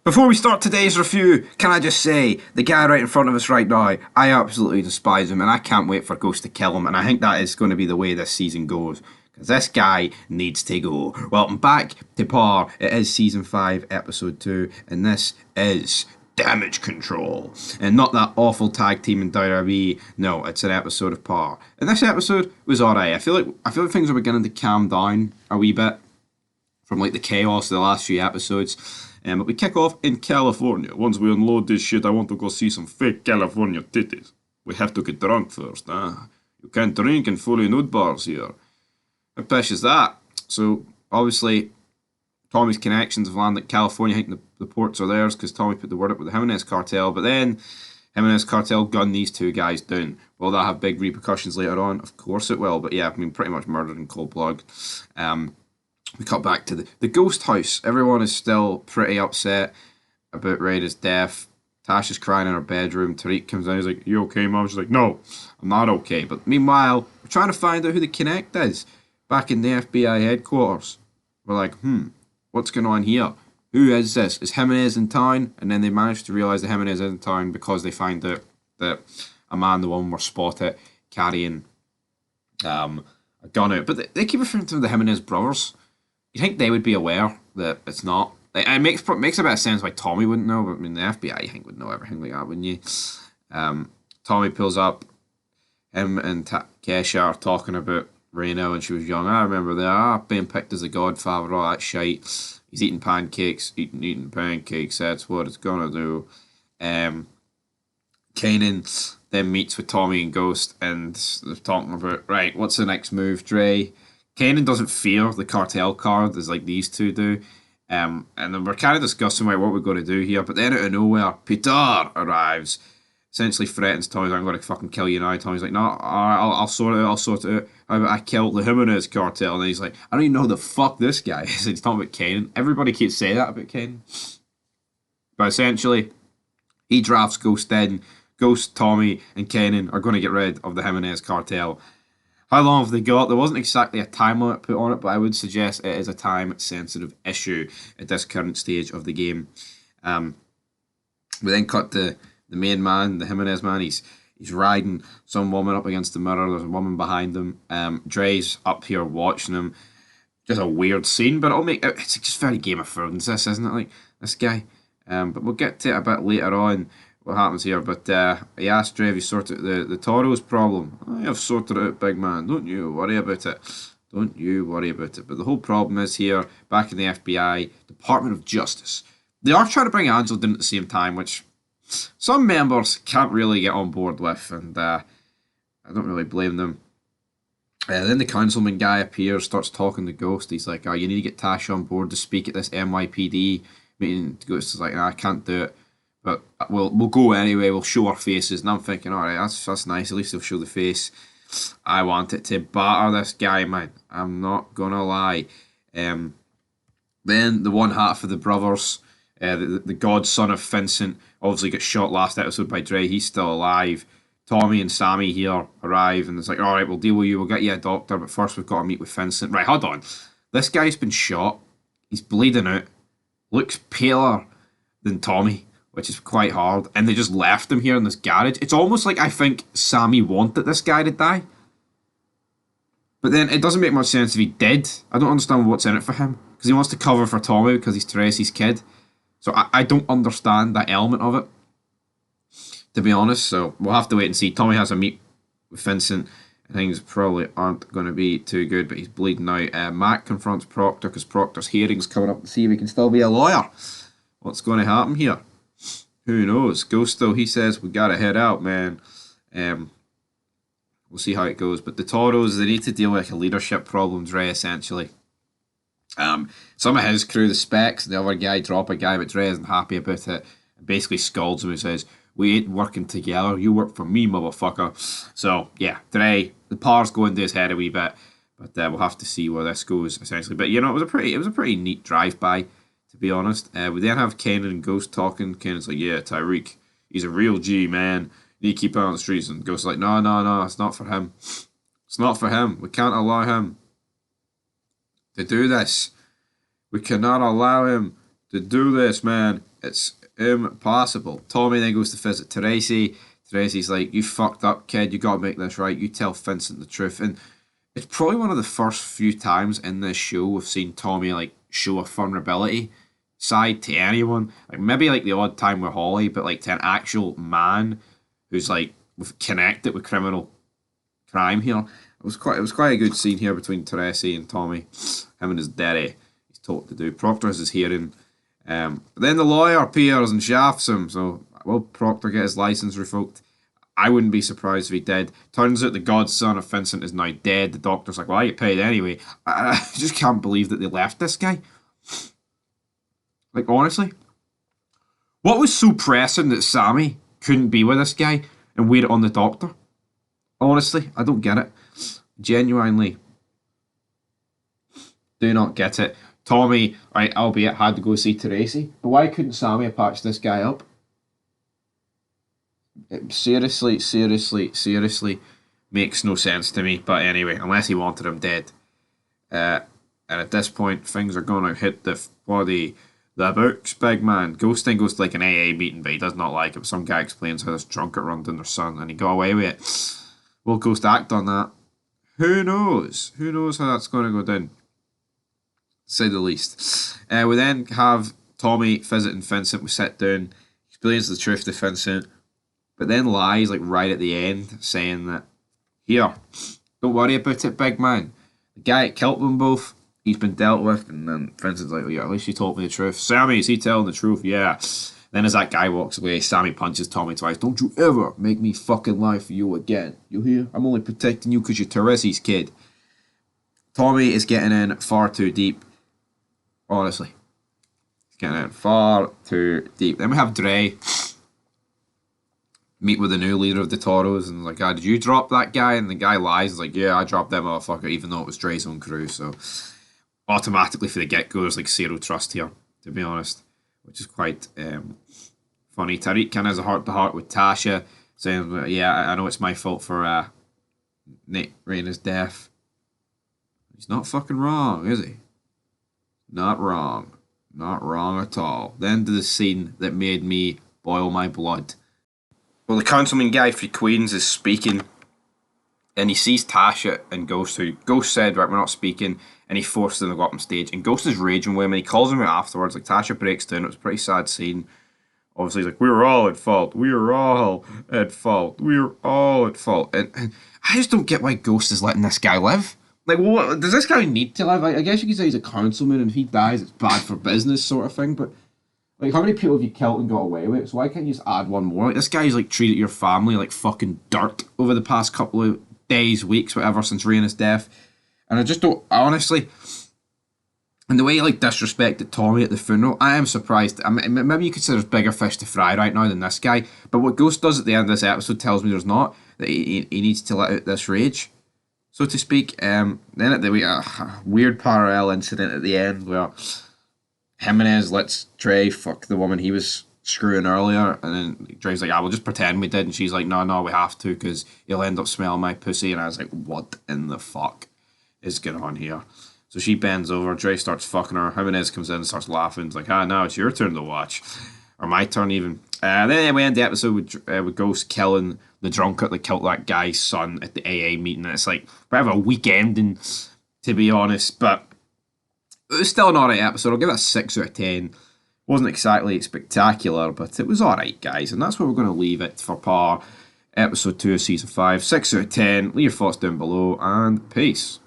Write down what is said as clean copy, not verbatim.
Before we start today's review, can I just say, the guy right in front of us right now, I absolutely despise him and I can't wait for Ghost to kill him, and I think that is going to be the way this season goes. Because this guy needs to go. Welcome back to Par. It is Season 5, Episode 2, and this is Damage Control. And not that awful tag team in WWE, no, it's an episode of Par. And this episode was alright. I feel like things are beginning to calm down a wee bit from like the chaos of the last few episodes. But we kick off in California. Once we unload this shit, I want to go see some fake California titties. We have to get drunk first, You can't drink in fully nude bars here. How pish is that? So, obviously, Tommy's connections have landed in California. I think the ports are theirs because Tommy put the word up with the Jimenez cartel. But then, Jimenez cartel gun these two guys down. Will that have big repercussions later on? Of course it will. But yeah, I mean, pretty much murdered in cold blood. We cut back to the ghost house. Everyone is still pretty upset about Raina's death. Tasha's crying in her bedroom. Tariq comes in. He's like, "You okay, Mom?" She's like, "No, I'm not okay." But meanwhile, we're trying to find out who the Connect is. Back in the FBI headquarters. We're like, what's going on here? Who is this? Is Jimenez in town? And then they manage to realise that Jimenez is in town because they find out that a man and the woman were spotted carrying a gun out. But they keep referring to them the Jimenez brothers. You think they would be aware that it's not? It makes a bit of sense why Tommy wouldn't know, but I mean, the FBI, you think, would know everything like that, wouldn't you? Tommy pulls up. Him and Kesha are talking about Raina when she was young. I remember that. Being picked as the godfather, all that shite. He's eating pancakes, eating pancakes. That's what it's gonna do. Kanan then meets with Tommy and Ghost, and they're talking about, right, what's the next move, Dre? Kanan doesn't fear the cartel card as like these two do. And then we're kind of discussing what we're going to do here. But then out of nowhere, Peter arrives. Essentially threatens Tommy, "I'm going to fucking kill you now." Tommy's like, "No, I'll sort it out. I'll sort it out. How about I killed the Jimenez cartel?" And then he's like, "I don't even know who the fuck this guy is." He's talking about Kanan. Everybody keeps saying that about Kanan. But essentially, he drafts Ghost in. Ghost, Tommy, and Kanan are going to get rid of the Jimenez cartel. How long have they got? There wasn't exactly a time limit put on it, but I would suggest it is a time-sensitive issue at this current stage of the game. We then cut to the main man, the Jimenez man. He's riding some woman up against the mirror. There's a woman behind him. Dre's up here watching him. Just a weird scene, but it's just very Game of Thrones, this, isn't it? Like, this guy. But we'll get to it a bit later on, what happens here. But he asked Dre if he sorted the Toros problem. "I have sorted it out, big man. Don't you worry about it. Don't you worry about it." But the whole problem is here, back in the FBI, Department of Justice. They are trying to bring Angela in at the same time, which some members can't really get on board with, and I don't really blame them. Then the councilman guy appears, starts talking to Ghost. He's like, "Oh, you need to get Tasha on board to speak at this NYPD meeting." Ghost is like, "No, I can't do it, but we'll go anyway. We'll show our faces." And I'm thinking, all right, that's nice. At least they'll show the face. I want it to batter this guy, man. I'm not gonna lie. Then the one half of the brothers, the godson of Vincent, obviously got shot last episode by Dre. He's still alive. Tommy and Sammy here arrive, and it's like, all right, we'll deal with you. We'll get you a doctor, but first we've got to meet with Vincent. Right, hold on. This guy's been shot. He's bleeding out. Looks paler than Tommy, which is quite hard. And they just left him here in this garage. It's almost like I think Sammy wanted this guy to die. But then it doesn't make much sense if he did. I don't understand what's in it for him. Because he wants to cover for Tommy because he's Teresa's kid. So I don't understand that element of it, to be honest. So we'll have to wait and see. Tommy has a meet with Vincent, and things probably aren't going to be too good, but he's bleeding out. Mac confronts Proctor because Proctor's hearing's coming up to see if he can still be a lawyer. What's going to happen here? Who knows? Ghost, though, he says, "We got to head out, man." We'll see how it goes. But the Toros, they need to deal with a leadership problem, Dre, essentially. Some of his crew, the Specs, and the other guy drop a guy, but Dre isn't happy about it and basically scolds him and says, "We ain't working together. You work for me, motherfucker." So, yeah, Dre, the Par's going to his head a wee bit, but we'll have to see where this goes, essentially. But, you know, it was a pretty neat drive-by, to be honest. We then have Kanan and Ghost talking. Kanan's like, "Yeah, Tyreek, he's a real G, man. You need to keep out on the streets." And Ghost's like, no, it's not for him. It's not for him. We can't allow him to do this. We cannot allow him to do this, man. It's impossible. Tommy then goes to visit Tracy. Tracy's like, you fucked up, kid. You gotta make this right. You tell Vincent the truth. And it's probably one of the first few times in this show we've seen Tommy like show a vulnerability side to anyone. Like maybe like the odd time with Holly, but like to an actual man who's like connected with criminal crime here. It was quite a good scene here between Tracy and Tommy. Him and his daddy. He's told to do. Proctor has his hearing. But then the lawyer appears and shafts him. So will Proctor get his license revoked? I wouldn't be surprised if he did. Turns out the godson of Vincent is now dead. The doctor's like, well, I get paid anyway. I just can't believe that they left this guy. Like, honestly. What was so pressing that Sammy couldn't be with this guy and wait on the doctor? Honestly, I don't get it. Genuinely do not get it. Tommy, right, albeit had to go see Tracy, but why couldn't Sammy have patched this guy up? It seriously makes no sense to me. But anyway, unless he wanted him dead. And at this point, things are going to hit the books, big man. Ghosting goes to like an AA meeting, but he does not like it. Some guy explains how this drunkard runs in their son, and he got away with it. Will Ghost act on that? Who knows? Who knows how that's going to go down? To say the least. We then have Tommy visiting Vincent. We sit down, explains the truth to Vincent, but then lies like right at the end, saying that, here, don't worry about it, big man. The guy that killed them both, he's been dealt with. And then Vincent's like, well, yeah, at least you told me the truth. Sammy, is he telling the truth? Yeah. Then as that guy walks away, Sammy punches Tommy twice. Don't you ever make me fucking lie for you again. You hear? I'm only protecting you because you're Teresa's kid. Tommy is getting in far too deep. Honestly. He's getting in far too deep. Then we have Dre meet with the new leader of the Toros and like, did you drop that guy? And the guy lies. He's like, yeah, I dropped that motherfucker, even though it was Dre's own crew. So automatically for the get-go, there's like zero trust here, to be honest, which is quite funny. Tariq kind of has a heart-to-heart with Tasha, saying, yeah, I know it's my fault for Raina's death. He's not fucking wrong, is he? Not wrong. Not wrong at all. Then to the scene that made me boil my blood. Well, the councilman guy for Queens is speaking, and he sees Tasha and Ghost, who Ghost said, right, we're not speaking, and he forced them to go up on stage, and Ghost is raging with him, and he calls him out afterwards, like, Tasha breaks down. It was a pretty sad scene. Obviously, he's like, we were all at fault, we were all at fault, we were all at fault, and I just don't get why Ghost is letting this guy live. Like, what does this guy need to live? I guess you could say he's a councilman, and if he dies, it's bad for business, sort of thing, but like, how many people have you killed and got away with it? So why can't you just add one more? Like, this guy's like treated your family like fucking dirt over the past couple of days, weeks, whatever, since Raina's death. And I just don't, honestly, and the way he like disrespected Tommy at the funeral, I am surprised. I mean, maybe you could say there's bigger fish to fry right now than this guy. But what Ghost does at the end of this episode tells me there's not, that he needs to let out this rage, so to speak. Then at the weird parallel incident at the end where Jimenez lets Dre fuck the woman he was screwing earlier, and then Dre's like, we'll just pretend we did, and she's like, no, we have to, because you'll end up smelling my pussy, and I was like, what in the fuck is going on here? So she bends over, Dre starts fucking her, Jimenez comes in and starts laughing, it's like, now it's your turn to watch, or my turn even. Then we end the episode with Ghost killing the drunkard that killed that guy's son at the AA meeting, and it's like, we have a weak ending, to be honest, but it was still an alright episode. I'll give it a 6 out of 10. Wasn't exactly spectacular, but it was alright, guys. And that's where we're going to leave it for episode 2 of season 5. 6 out of 10. Leave your thoughts down below, and peace.